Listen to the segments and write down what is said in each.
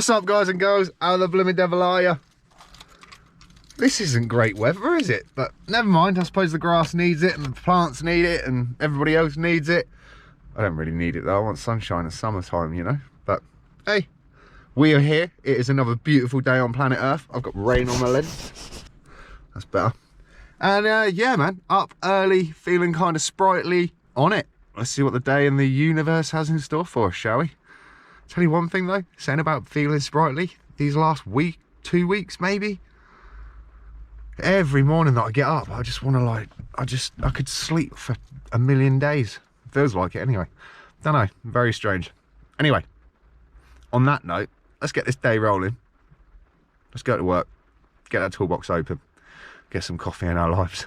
What's up, guys and girls? How the blooming devil are you? This isn't great weather, is it? But never mind, I suppose the grass needs it and the plants need it and everybody else needs it. I don't really need it though, I want sunshine at summertime, you know? But hey, we are here. It is another beautiful day on planet Earth. I've got rain on my lens. That's better. And yeah, man, up early, feeling kind of sprightly, on it. Let's see what the day and the universe has in store for us, shall we? Tell you one thing though, saying about feeling sprightly, these last week, 2 weeks maybe, every morning that I get up, I just want to I could sleep for a million days. Feels like it anyway. Don't know, very strange. Anyway, on that note, let's get this day rolling. Let's go to work, get that toolbox open, get some coffee in our lives.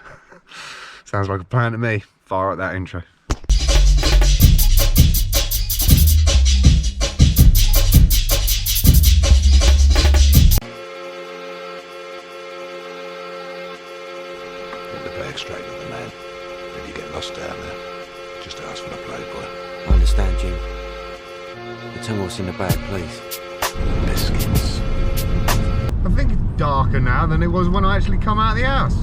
Sounds like a plan to me. Fire up that intro. Straight to the man. If you get lost down there, just ask for the playboy. I understand, Jim. But tell me what's in the bag, please. Biscuits. I think it's darker now than it was when I actually come out of the house.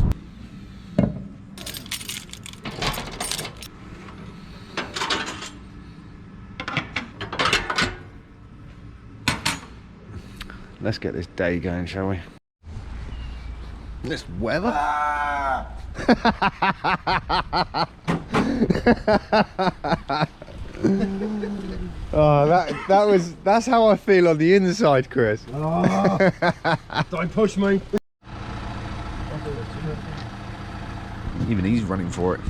Let's get this day going, shall we? This weather? Oh, that's how I feel on the inside, Chris. Oh, don't push me. Even he's running for it.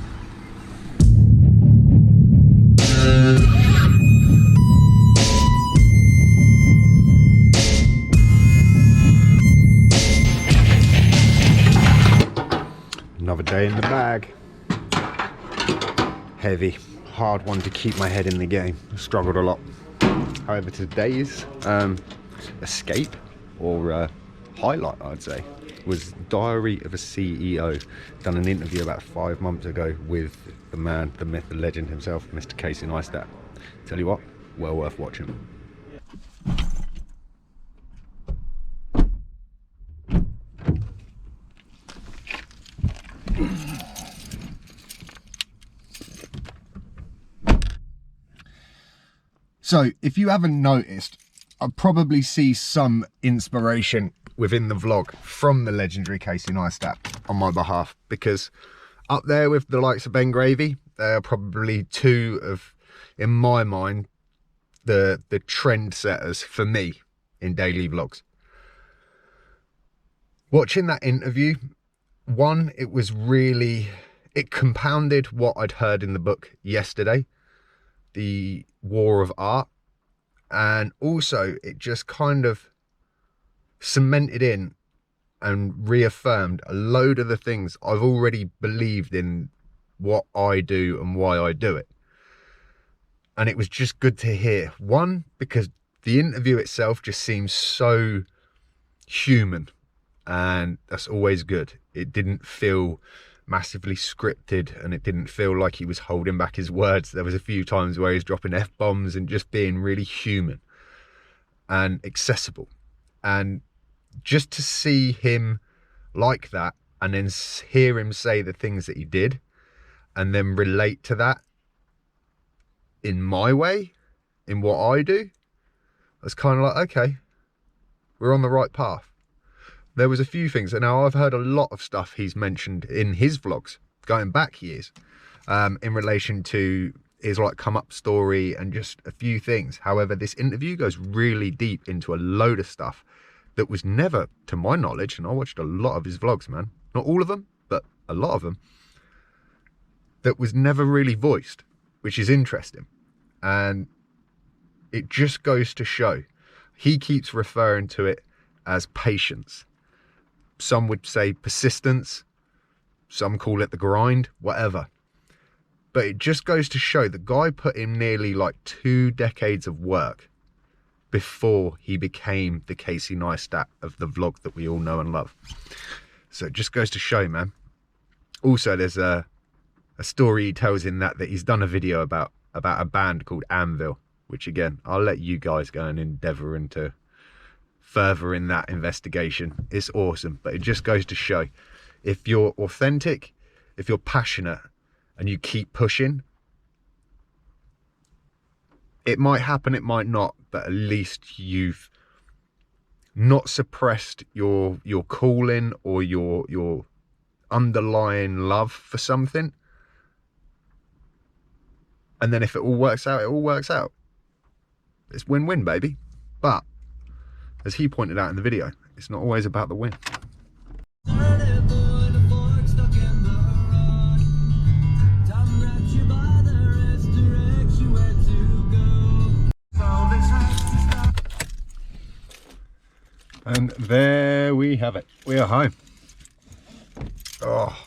Another day in the bag. Heavy, hard one to keep my head in the game. I struggled a lot. However, today's escape or highlight, I'd say, was Diary of a CEO. Done an interview about 5 months ago with the man, the myth, the legend himself, Mr. Casey Neistat. Tell you what, well worth watching. So, if you haven't noticed, I probably see some inspiration within the vlog from the legendary Casey Neistat on my behalf, because up there with the likes of Ben Gravy, they are probably two of, in my mind, the trend setters for me in daily vlogs. Watching that interview, one, it compounded what I'd heard in the book yesterday, The War of Art, and also it just kind of cemented in and reaffirmed a load of the things I've already believed in what I do and why I do it. And it was just good to hear. One, because the interview itself just seems so human, and that's always good. It didn't feel massively scripted, and it didn't feel like he was holding back his words. There was a few times where he was dropping F-bombs and just being really human and accessible. And just to see him like that, and then hear him say the things that he did, and then relate to that in my way, in what I do, I was kind of like, okay, we're on the right path. There was a few things, and now I've heard a lot of stuff he's mentioned in his vlogs, going back years, in relation to his come up story and just a few things. However, this interview goes really deep into a load of stuff that was never, to my knowledge, and I watched a lot of his vlogs, man, not all of them, but a lot of them, that was never really voiced, which is interesting. And it just goes to show, he keeps referring to it as patience. Some would say persistence, some call it the grind, whatever. But it just goes to show the guy put in nearly 2 decades of work before he became the Casey Neistat of the vlog that we all know and love. So it just goes to show, man. Also, there's a story he tells in that he's done a video about a band called Anvil, which again, I'll let you guys go and endeavour into furthering that investigation. It's awesome. But it just goes to show, if you're authentic, if you're passionate, and you keep pushing, it might happen, it might not, but at least you've not suppressed your calling or your underlying love for something. And then if it all works out, it all works out. It's win-win, baby. But as he pointed out in the video, it's not always about the win. And there we have it. We are home. Oh.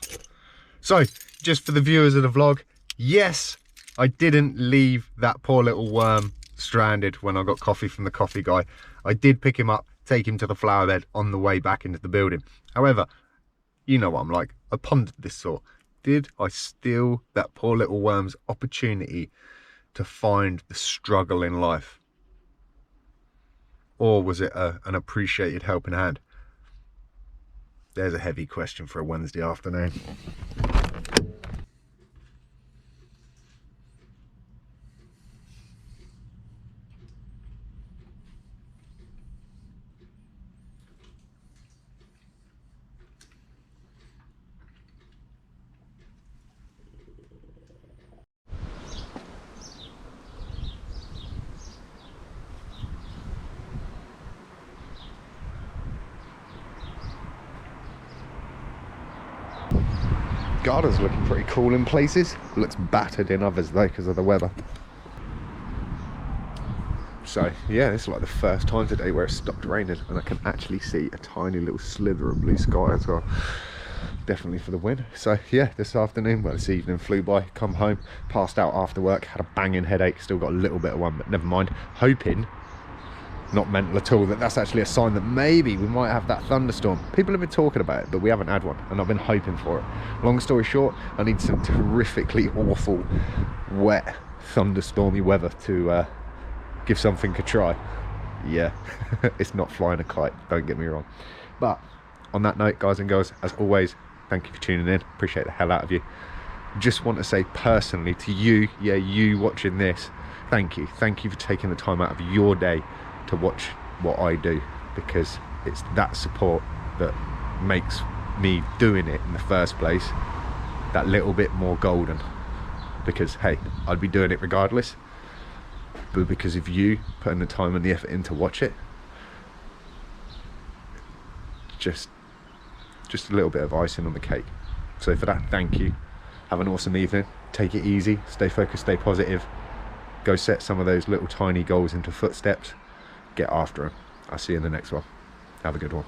So, just for the viewers of the vlog, yes, I didn't leave that poor little worm stranded when I got coffee from the coffee guy. I did pick him up, take him to the flower bed on the way back into the building. However, you know what I'm like. I pondered this thought. Did I steal that poor little worm's opportunity to find the struggle in life? Or was it an appreciated helping hand? There's a heavy question for a Wednesday afternoon. Garden's looking pretty cool in places. Looks battered in others though because of the weather. So yeah, this is like the first time today where it stopped raining and I can actually see a tiny little slither of blue sky as well. Definitely for the win. So yeah, this evening flew by. Come home, passed out after work, had a banging headache, still got a little bit of one, but never mind. Hoping, not mental at all, that's actually a sign that maybe we might have that thunderstorm. People have been talking about it, but we haven't had one, and I've been hoping for it. Long story short, I need some terrifically awful, wet, thunderstormy weather to give something a try. Yeah, it's not flying a kite, don't get me wrong. But on that note, guys and girls, as always, thank you for tuning in. Appreciate the hell out of you. Just want to say personally to you, yeah, you watching this, thank you. Thank you for taking the time out of your day to watch what I do, because it's that support that makes me doing it in the first place that little bit more golden. Because hey, I'd be doing it regardless, but because of you putting the time and the effort in to watch it, just a little bit of icing on the cake. So for that, thank you. Have an awesome evening. Take it easy, stay focused, stay positive, go set some of those little tiny goals into footsteps. Get after them. I'll see you in the next one. Have a good one.